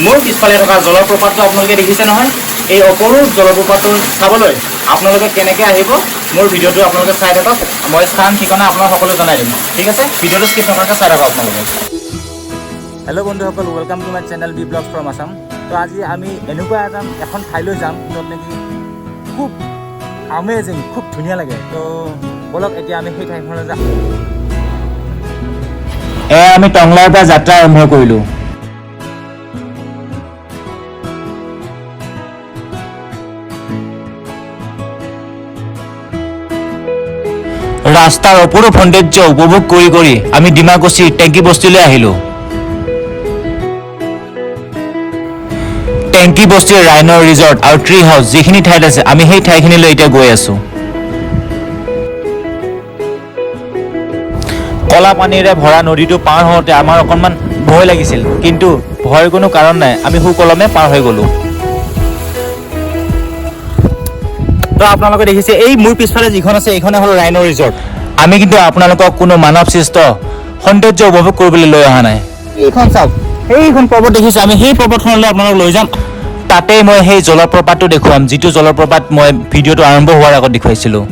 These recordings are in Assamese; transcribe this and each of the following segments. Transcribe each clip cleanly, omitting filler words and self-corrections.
মোৰ পিছফালে থকা জলপ্ৰপাতটো আপোনালোকে দেখিছে নহয়, এই অপৰূপ জলপ্ৰপাতটো চাবলৈ আপোনালোকে কেনেকৈ আহিব মোৰ ভিডিঅ'টো আপোনালোকে চাই থাকক। মই স্থান ঠিকনা আপোনাক সকলো জনাই দিম, ঠিক আছে? ভিডিঅ'টো স্কিপ নকৰাকৈ চাই থাকক আপোনালোকে। হেল্ল' বন্ধুসকল, welcome to my channel B vlogs from Assam. তো আজি আমি এনেকুৱা এখন ঠাইলৈ যাম য'ত নেকি খুব আমেজিং, খুব ধুনীয়া লাগে। তো বলক এতিয়া আমি সেই ঠাইখনলৈ যাম। আমি টংলাৰ পৰা যাত্ৰা আৰম্ভ কৰিলোঁ। ৰাস্তাৰ অপৰূপ সৌন্দৰ্য উপভোগ কৰি কৰি আমি ডিমাকুছিৰ টেংকি বস্তিলৈ আহিলোঁ। টেংকি বস্তিৰ ৰাইন' ৰিজৰ্ট আৰু ট্ৰি হাউচ যিখিনি ঠাইত আছে, আমি সেই ঠাইখিনিলৈ এতিয়া গৈ আছোঁ। কলা পানীৰে ভৰা নদীটো পাৰ হওঁতে আমাৰ অকণমান ভয় লাগিছিল, কিন্তু ভয়ৰ কোনো কাৰণ নাই, আমি সুকলমে পাৰ হৈ গ'লোঁ। তো আপোনালোকে দেখিছে এই মোৰ পিছফালে যিখন আছে এইখনে হ'ল ৰাইন' ৰিজৰ্ট। আমি কিন্তু আপোনালোকক কোনো মানৱ সৃষ্ট সৌন্দৰ্য উপভোগ কৰিবলৈ লৈ অহা নাই। এইখন চাওক, সেইখন পৰ্বত দেখিছে, আমি সেই পৰ্বতখনলৈ আপোনালোক লৈ যাম। তাতেই মই সেই জলপ্ৰপাতটো দেখুৱাম, যিটো জলপ্ৰপাত মই ভিডিঅ'টো আৰম্ভ হোৱাৰ আগত দেখুৱাইছিলোঁ।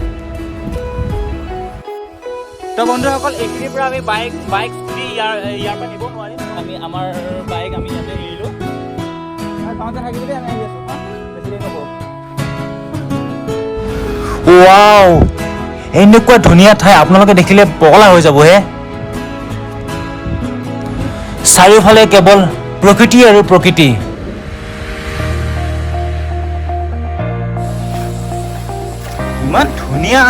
তো বন্ধুসকল, এইখিনিৰ পৰা আমি বাইক স্কুটি ইয়াৰ পৰা নিব নোৱাৰিম। আমি আমাৰ বাইক আমি ইয়াতে এৰিলোঁ। গাঁৱতে থাকিবলৈ আমি আহি আছোঁ, বেছি দেৰি নকৰোঁ। ৱাও, এনেকুৱা ধুনীয়া ঠাই আপোনালোকে দেখিলে পগলা হৈ যাব হে। চাৰিওফালে কেৱল প্ৰকৃতি আৰু প্ৰকৃতি। ইমান ধুনীয়া।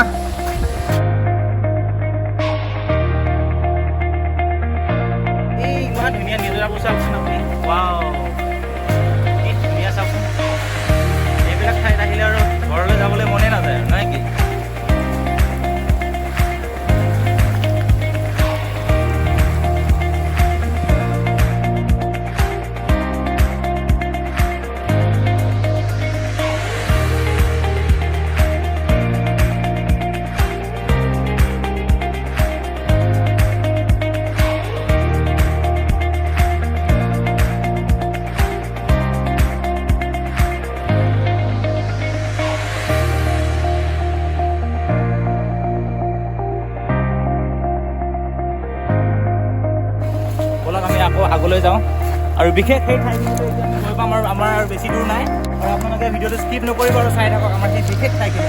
ইমান ধুনীয়া নিজৰাবোৰ চাওকচোন আপুনি। ৱাও, কি ধুনীয়া চাওকচোন। এইবিলাক ঠাইত আহিলে আৰু ঘৰলৈ যাবলৈ মনে নাযায়, নহয় কি? আকৌ আগলৈ যাওঁ আৰু বিশেষ সেই ঠাইখিনিলৈ এতিয়া আমি গৈ পাম আৰু আমাৰ আৰু বেছি দূৰ নাই। আৰু আপোনালোকে ভিডিঅ'টো স্কিপ নকৰিব আৰু চাই থাকক আমাৰ সেই বিশেষ ঠাইখিনি।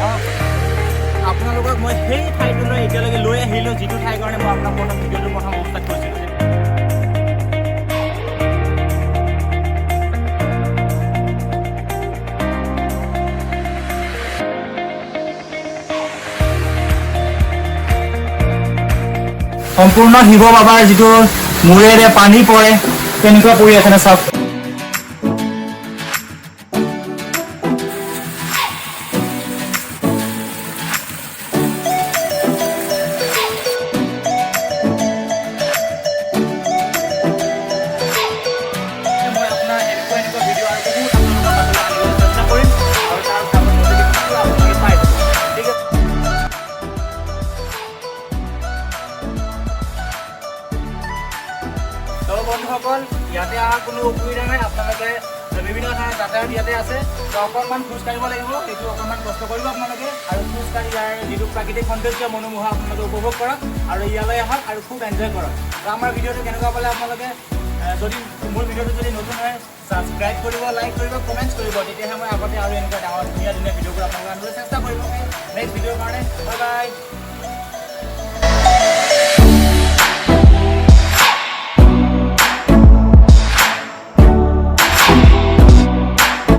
আপোনালোকক মই সেই ঠাইটোলৈ এতিয়ালৈকে লৈ আহিলোঁ, যিটো ঠাইৰ কাৰণে মই আপোনাক ভিডিঅ'টো প্ৰথম অৱস্থাত কৈছিলোঁ। সম্পূৰ্ণ শিৱ বাবাৰ যিটো মূৰেৰে পানী পৰে তেনেকুৱা পৰি আছে নে চাওক। বন্ধুসকল, ইয়াতে অহা কোনো অসুবিধা নাই। আপোনালোকে বিভিন্ন ধৰণৰ যাতায়াত ইয়াতে আছে। তো অকণমান খোজকাঢ়িব লাগিব, সেইটো অকণমান কষ্ট কৰিব আপোনালোকে। আৰু খোজকাঢ়ি ইয়াৰ যিটো প্ৰাকৃতিক সৌন্দৰ্য মনোমোহা আপোনালোকে উপভোগ কৰক আৰু ইয়ালৈ আহক আৰু খুব এনজয় কৰক। তো আমাৰ ভিডিঅ'টো কেনেকুৱা পালে আপোনালোকে যদি মোৰ ভিডিঅ'টো যদি নতুন হয় ছাবস্ক্ৰাইব কৰিব, লাইক কৰিব, কমেণ্টছ কৰিব। তেতিয়াহে মই আগতে আৰু এনেকুৱা ডাঙৰ ধুনীয়া ভিডিঅ'বোৰ আপোনালোকে আনিবলৈ চেষ্টা কৰিব। নেক্সট ভিডিঅ'ৰ কাৰণে বাই বাই।